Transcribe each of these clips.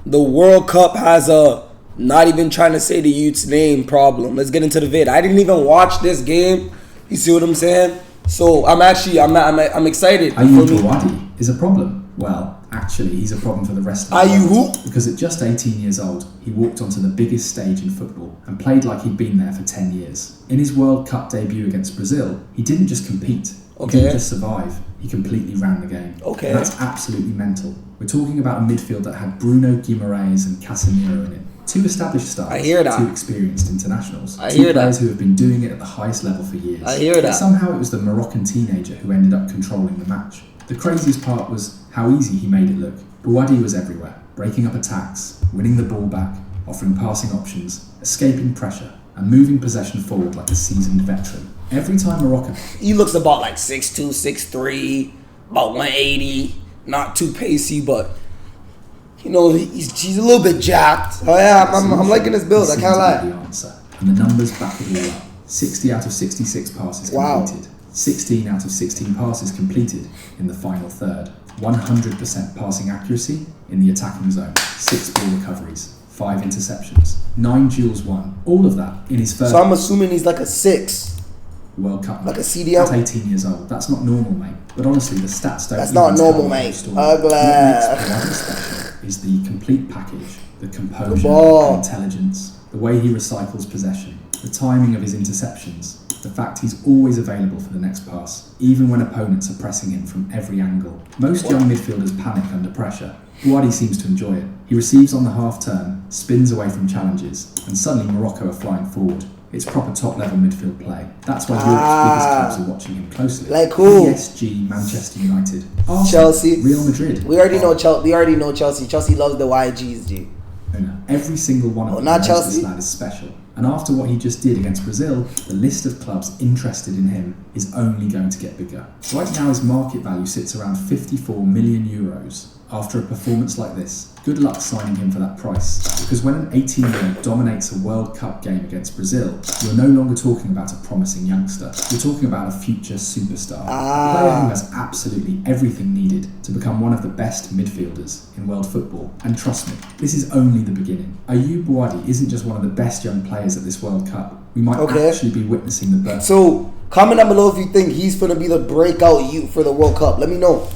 the World Cup has a not even trying to say the youth's name problem. Let's get into the vid. I didn't even watch this game. You see what I'm saying? So I'm excited. Ayyoub Bouaddi is a problem. Well, actually, he's a problem for the rest of the world. Ayyoub? Because at just 18 years old, he walked onto the biggest stage in football and played like he'd been there for 10 years. In his World Cup debut against Brazil, he didn't just compete. He didn't just survive. He completely ran the game. Okay. And that's absolutely mental. We're talking about a midfield that had Bruno Guimaraes and Casemiro in it. Two established stars, I hear that. two experienced internationals, I two hear players that. who have been doing it at the highest level for years. I hear But that. somehow it was the Moroccan teenager who ended up controlling the match. The craziest part was how easy he made it look. Bouaddi was everywhere, breaking up attacks, winning the ball back, offering passing options, escaping pressure, and moving possession forward like a seasoned veteran. Every time Morocco... He looks about like 6'2", 6'3", about 180. Not too pacey, but you know he's a little bit jacked. Oh yeah, I'm liking his build. I can't lie. The answer, and the numbers back it all up. 60 out of 66 passes completed. 16 out of 16 passes completed in the final third. 100% passing accuracy in the attacking zone. 6 ball recoveries. 5 interceptions. 9 duels won. All of that in his first. So I'm assuming he's like a 6. World Cup. Like a CDL? At 18 years old. That's not normal, mate. But honestly, the stats don't. That's not normal, mate. Ugly. What makes Bouaddi special is the complete package, the composure, the intelligence, the way he recycles possession, the timing of his interceptions, the fact he's always available for the next pass, even when opponents are pressing him from every angle. Most young midfielders panic under pressure. Bouaddi seems to enjoy it. He receives on the half turn, spins away from challenges, and suddenly Morocco are flying forward. It's proper top-level midfield play. That's why Europe's biggest clubs are watching him closely. Like who? PSG, Manchester United, Arsenal, Chelsea, Real Madrid. We already know Chelsea. We already know Chelsea. Chelsea loves the YGs, G. Every single one of them knows this lad is special. And after what he just did against Brazil, the list of clubs interested in him is only going to get bigger. Right now his market value sits around 54 million euros. After a performance like this, good luck signing him for that price. Because when an 18-year-old dominates a World Cup game against Brazil, you're no longer talking about a promising youngster. You're talking about a future superstar. A player who has absolutely everything needed to become one of the best midfielders in world football. And trust me, this is only the beginning. Ayyoub Bouaddi isn't just one of the best young players at this World Cup. We might actually be witnessing the birth. So, comment down below if you think he's going to be the breakout youth for the World Cup. Let me know.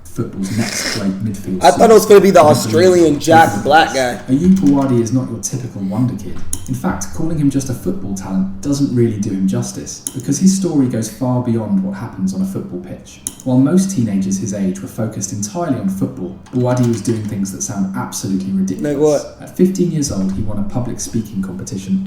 Football's next great midfield. I thought it was going to be the Australian Jack Black guy. Ayyoub Bouaddi is not your typical wonder kid. In fact, calling him just a football talent doesn't really do him justice, because his story goes far beyond what happens on a football pitch. While most teenagers his age were focused entirely on football, Bouaddi was doing things that sound absolutely ridiculous. Like what? At 15 years old, he won a public speaking competition.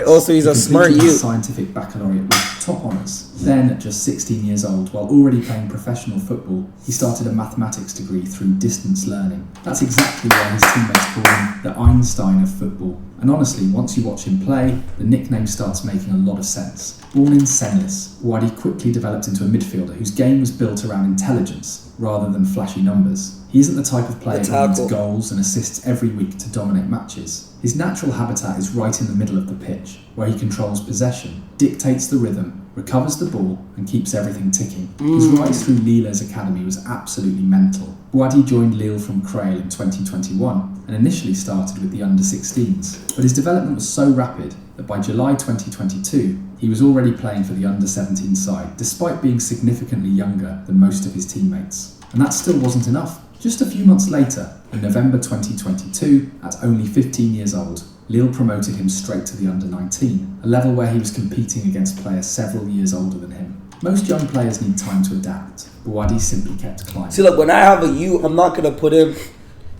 Also, he's a smart youth. Scientific baccalaureate with top honours. Then, at just 16 years old, while already playing professional football, he started a mathematics degree through distance learning. That's exactly why his teammates call him the Einstein of football. And honestly, once you watch him play, the nickname starts making a lot of sense. Born in Senlis, Bouaddi quickly developed into a midfielder whose game was built around intelligence rather than flashy numbers. He isn't the type of player who needs goals and assists every week to dominate matches. His natural habitat is right in the middle of the pitch, where he controls possession, dictates the rhythm, recovers the ball, and keeps everything ticking. His rise through Lille's academy was absolutely mental. Bouaddi joined Lille from Creil in 2021 and initially started with the under-16s, but his development was so rapid that by July 2022, he was already playing for the under-17 side, despite being significantly younger than most of his teammates. And that still wasn't enough. Just a few months later, in November 2022, at only 15 years old, Lille promoted him straight to the under-19, a level where he was competing against players several years older than him. Most young players need time to adapt. Bouaddi simply kept climbing. See, look, when I have a youth, I'm not going to put him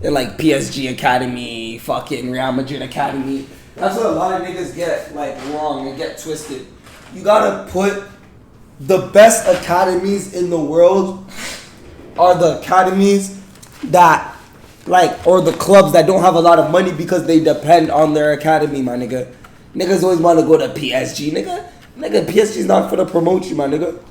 in like PSG Academy, fucking Real Madrid Academy. That's what a lot of niggas get like wrong and get twisted. You got to put the best academies in the world are the academies that or the clubs that don't have a lot of money because they depend on their academy, my nigga. Niggas always want to go to PSG, nigga. PSG's not for to promote you, my nigga.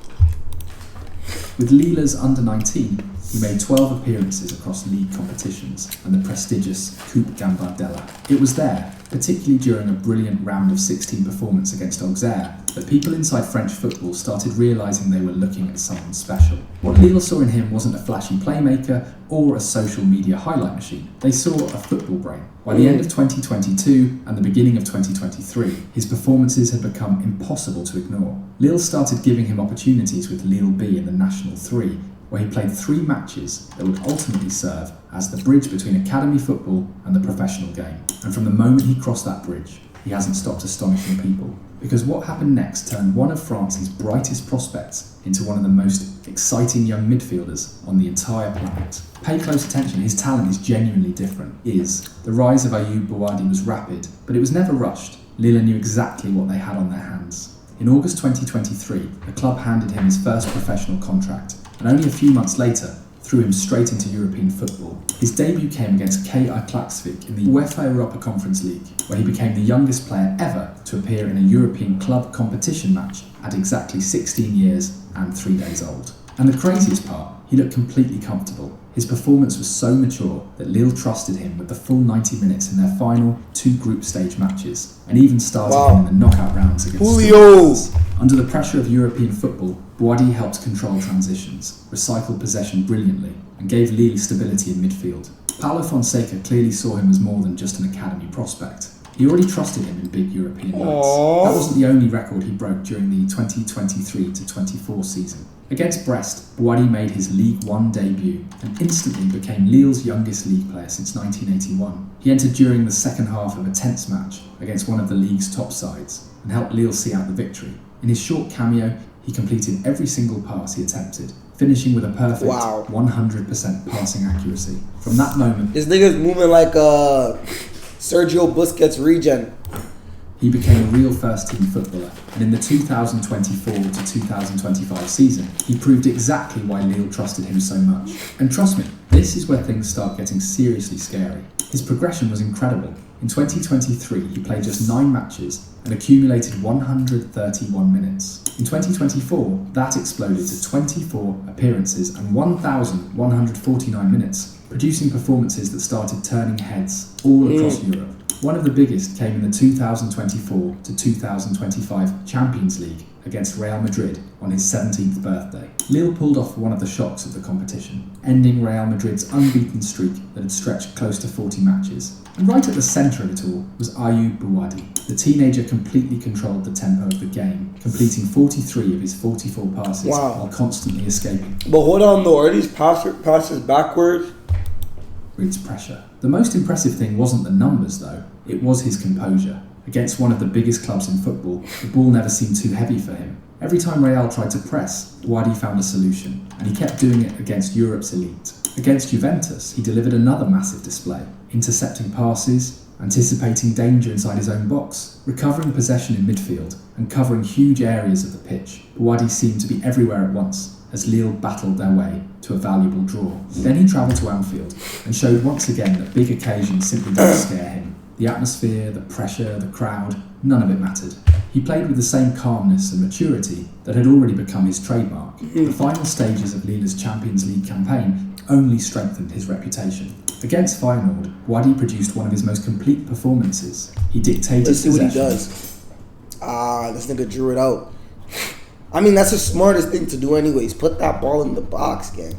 With Lille's under-19, he He made 12 appearances across league competitions and the prestigious Coupe Gambardella. It was there, particularly during a brilliant round of 16 performance against Auxerre, that people inside French football started realising they were looking at someone special. What Lille saw in him wasn't a flashy playmaker or a social media highlight machine. They saw a football brain. By the end of 2022 and the beginning of 2023, his performances had become impossible to ignore. Lille started giving him opportunities with Lille B in the National 3, where he played 3 matches that would ultimately serve as the bridge between academy football and the professional game. And from the moment he crossed that bridge, he hasn't stopped astonishing people. Because what happened next turned one of France's brightest prospects into one of the most exciting young midfielders on the entire planet. Pay close attention, his talent is genuinely different. The rise of Ayyoub Bouaddi was rapid, but it was never rushed. Lille knew exactly what they had on their hands. In August 2023, the club handed him his first professional contract, and only a few months later, threw him straight into European football. His debut came against KI Klaksvik in the UEFA Europa Conference League, where he became the youngest player ever to appear in a European club competition match at exactly 16 years and 3 days old. And the craziest part, he looked completely comfortable. His performance was so mature that Lille trusted him with the full 90 minutes in their final 2 group stage matches, and even started him in the knockout rounds against Julio. Under the pressure of European football, Bouaddi helped control transitions, recycled possession brilliantly, and gave Lille stability in midfield. Paulo Fonseca clearly saw him as more than just an academy prospect. He already trusted him in big European nights. That wasn't the only record he broke during the 2023-24 season. Against Brest, Bouaddi made his League One debut and instantly became Lille's youngest league player since 1981. He entered during the second half of a tense match against one of the league's top sides and helped Lille see out the victory. In his short cameo, he completed every single pass he attempted, finishing with a perfect 100% passing accuracy. From that moment, this nigga's moving like Sergio Busquets regen. He became a real first-team footballer, and in the 2024 to 2025 season, he proved exactly why Lille trusted him so much. And trust me, this is where things start getting seriously scary. His progression was incredible. In 2023, he played just 9 matches and accumulated 131 minutes. In 2024, that exploded to 24 appearances and 1,149 minutes, producing performances that started turning heads all across Europe. One of the biggest came in the 2024 to 2025 Champions League against Real Madrid on his 17th birthday. Lille pulled off one of the shocks of the competition, ending Real Madrid's unbeaten streak that had stretched close to 40 matches. And right at the centre of it all was Ayyoub Bouaddi. The teenager completely controlled the tempo of the game, completing 43 of his 44 passes while constantly escaping. But hold on though, are these passes backwards? Reads pressure. The most impressive thing wasn't the numbers though, it was his composure. Against one of the biggest clubs in football, the ball never seemed too heavy for him. Every time Real tried to press, Bouaddi found a solution, and he kept doing it against Europe's elite. Against Juventus, he delivered another massive display, intercepting passes, anticipating danger inside his own box, recovering possession in midfield, and covering huge areas of the pitch. Bouaddi seemed to be everywhere at once, as Lille battled their way to a valuable draw. Then he travelled to Anfield and showed once again that big occasions simply don't scare him. The atmosphere, the pressure, the crowd, none of it mattered. He played with the same calmness and maturity that had already become his trademark. The final stages of Lille's Champions League campaign only strengthened his reputation. Against Feyenoord, Bouaddi produced one of his most complete performances. He dictated Let's see possession. what he does. This nigga drew it out. I mean, that's the smartest thing to do anyways. Put that ball in the box, gang.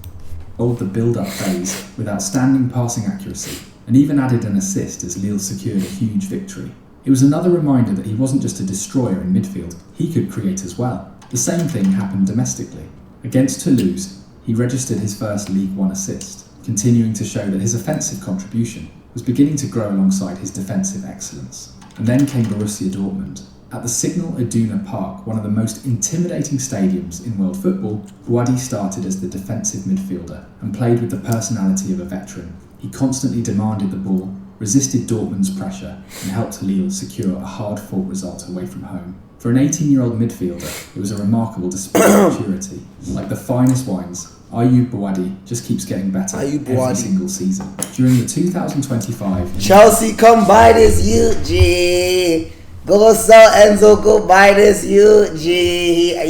Bowled the build-up phase with outstanding passing accuracy, and even added an assist as Lille secured a huge victory. It was another reminder that he wasn't just a destroyer in midfield, he could create as well. The same thing happened domestically. Against Toulouse, he registered his first League One assist, continuing to show that his offensive contribution was beginning to grow alongside his defensive excellence. And then came Borussia Dortmund. At the Signal Iduna Park, one of the most intimidating stadiums in world football, Bouaddi started as the defensive midfielder and played with the personality of a veteran. He constantly demanded the ball, resisted Dortmund's pressure, and helped Lille secure a hard-fought result away from home. For an 18-year-old midfielder, it was a remarkable display of maturity. Like the finest wines, Ayyoub Bouaddi just keeps getting better every single season. During the 2025... Chelsea, come buy this UG. Go sell Enzo, go buy this UG.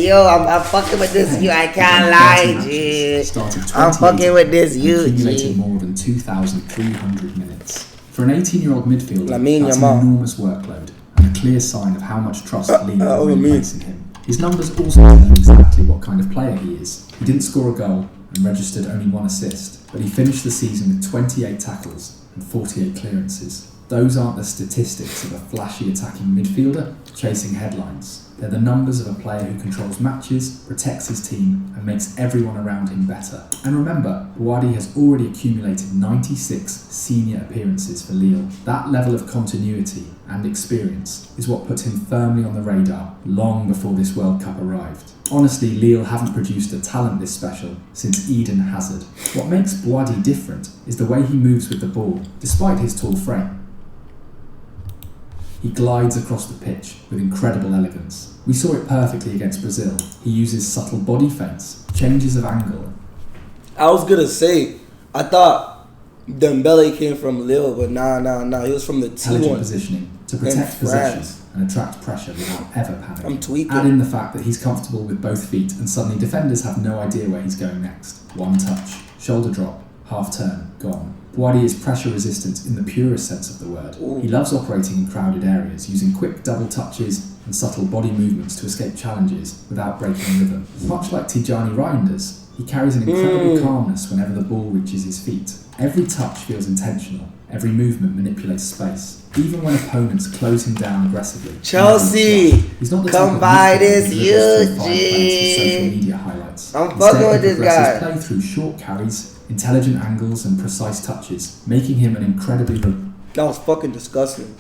Yo, I'm fucking with this U. I can't lie, G. I'm fucking with this UG. Accumulated more than 2,300 minutes. For an 18-year-old midfielder, that's an enormous workload and a clear sign of how much trust Lille really place in him. His numbers also tell you exactly what kind of player he is. He didn't score a goal and registered only 1 assist, but he finished the season with 28 tackles and 48 clearances. Those aren't the statistics of a flashy attacking midfielder chasing headlines. They're the numbers of a player who controls matches, protects his team, and makes everyone around him better. And remember, Bouaddi has already accumulated 96 senior appearances for Lille. That level of continuity and experience is what put him firmly on the radar long before this World Cup arrived. Honestly, Lille haven't produced a talent this special since Eden Hazard. What makes Bouaddi different is the way he moves with the ball, despite his tall frame. He glides across the pitch with incredible elegance. We saw it perfectly against Brazil. He uses subtle body feints, changes of angle. I was gonna say, I thought Dembele came from Lille, but nah. He was from the T1. Intelligent positioning to protect possession and attract pressure without ever panicking. I'm tweaking. Add in the fact that he's comfortable with both feet and suddenly defenders have no idea where he's going next. One touch, shoulder drop, half turn, gone. Bouaddi is pressure resistant in the purest sense of the word. Ooh. He loves operating in crowded areas, using quick double touches and subtle body movements to escape challenges without breaking rhythm. Much like Tijani Reinders, he carries an incredible calmness whenever the ball reaches his feet. Every touch feels intentional, every movement manipulates space. Even when opponents close him down aggressively. Chelsea, he's not the come by this UG. I'm fucking with this guy. Play through short carries, intelligent angles and precise touches, making him an incredibly that was fucking disgusting.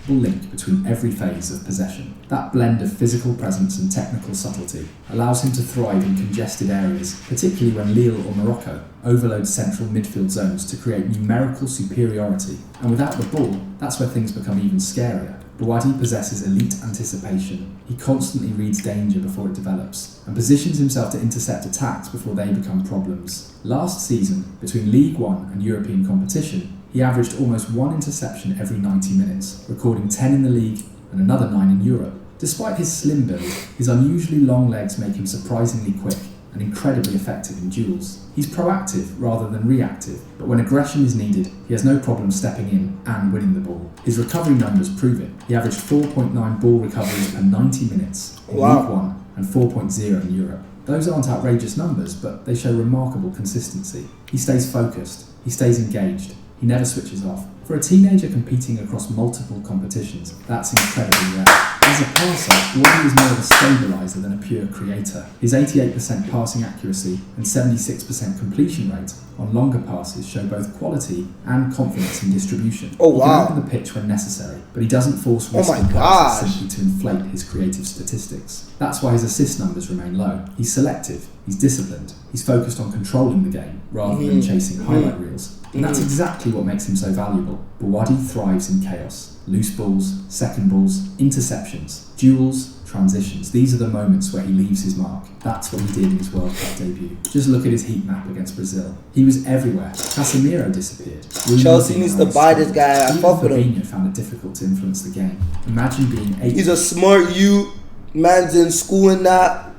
link between every phase of possession. That blend of physical presence and technical subtlety allows him to thrive in congested areas, particularly when Lille or Morocco overload central midfield zones to create numerical superiority. And without the ball, that's where things become even scarier. Bouaddi possesses elite anticipation. He constantly reads danger before it develops, and positions himself to intercept attacks before they become problems. Last season, between League One and European competition, he averaged almost 1 interception every 90 minutes, recording 10 in the league and another 9 in Europe. Despite his slim build, his unusually long legs make him surprisingly quick and incredibly effective in duels. He's proactive rather than reactive, but when aggression is needed, he has no problem stepping in and winning the ball. His recovery numbers prove it. He averaged 4.9 ball recoveries per 90 minutes in League One and 4.0 in Europe. Those aren't outrageous numbers, but they show remarkable consistency. He stays focused, he stays engaged, he never switches off. For a teenager competing across multiple competitions, that's incredibly rare. As a passer, Bouaddi is more of a stabiliser than a pure creator. His 88% passing accuracy and 76% completion rate on longer passes show both quality and confidence in distribution. Oh wow! He can open the pitch when necessary, but he doesn't force risky passes simply to inflate his creative statistics. That's why his assist numbers remain low. He's selective, he's disciplined, he's focused on controlling the game rather than chasing highlight reels. And that's exactly what makes him so valuable. Bouaddi thrives in chaos. Loose balls, second balls, interceptions, duels, transitions. These are the moments where he leaves his mark. That's what he did in his World Cup debut. Just look at his heat map against Brazil. He was everywhere. Casemiro disappeared. Chelsea needs to buy this guy. I fuck with him. Fabinho found it difficult to influence the game. Imagine being 8. He's a smart youth. Man's in school and that.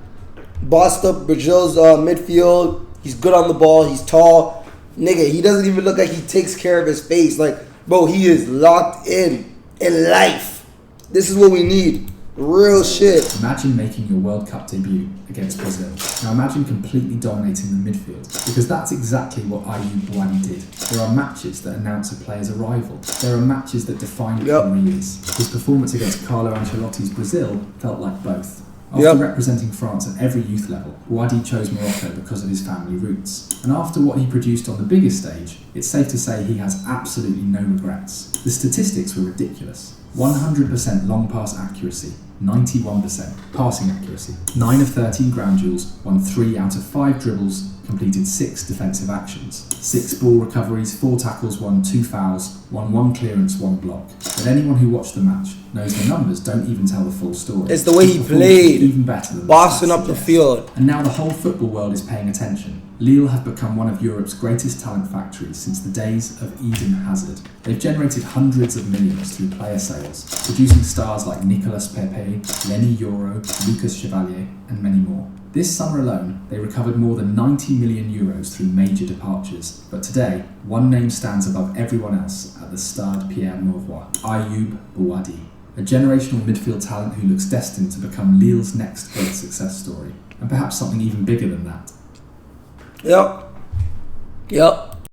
Bossed up Brazil's midfield. He's good on the ball. He's tall. Nigga, he doesn't even look like he takes care of his face. Like, bro, he is locked in life. This is what we need. Real shit. Imagine making your World Cup debut against Brazil. Now imagine completely dominating the midfield, because that's exactly what Ayyoub Bouaddi did. There are matches that announce a player's arrival. There are matches that define careers. His performance against Carlo Ancelotti's Brazil felt like both. After representing France at every youth level, Bouaddi chose Morocco because of his family roots. And after what he produced on the biggest stage, it's safe to say he has absolutely no regrets. The statistics were ridiculous. 100% long pass accuracy, 91% passing accuracy, 9 of 13 ground duels, won 3 out of 5 dribbles, completed 6 defensive actions, 6 ball recoveries, 4 tackles, won 2 fouls, won 1 clearance, 1 block. But anyone who watched the match knows the numbers don't even tell the full story. It's the way he played, even better than bossing up the field. And now the whole football world is paying attention. Lille have become one of Europe's greatest talent factories since the days of Eden Hazard. They've generated hundreds of millions through player sales, producing stars like Nicolas Pepe, Lenny Yoro, Lucas Chevalier, and many more. This summer alone, they recovered more than 90 million euros through major departures. But today, one name stands above everyone else at the Stade Pierre-Mauroy: Ayyoub Bouaddi, a generational midfield talent who looks destined to become Lille's next great success story, and perhaps something even bigger than that. Yep.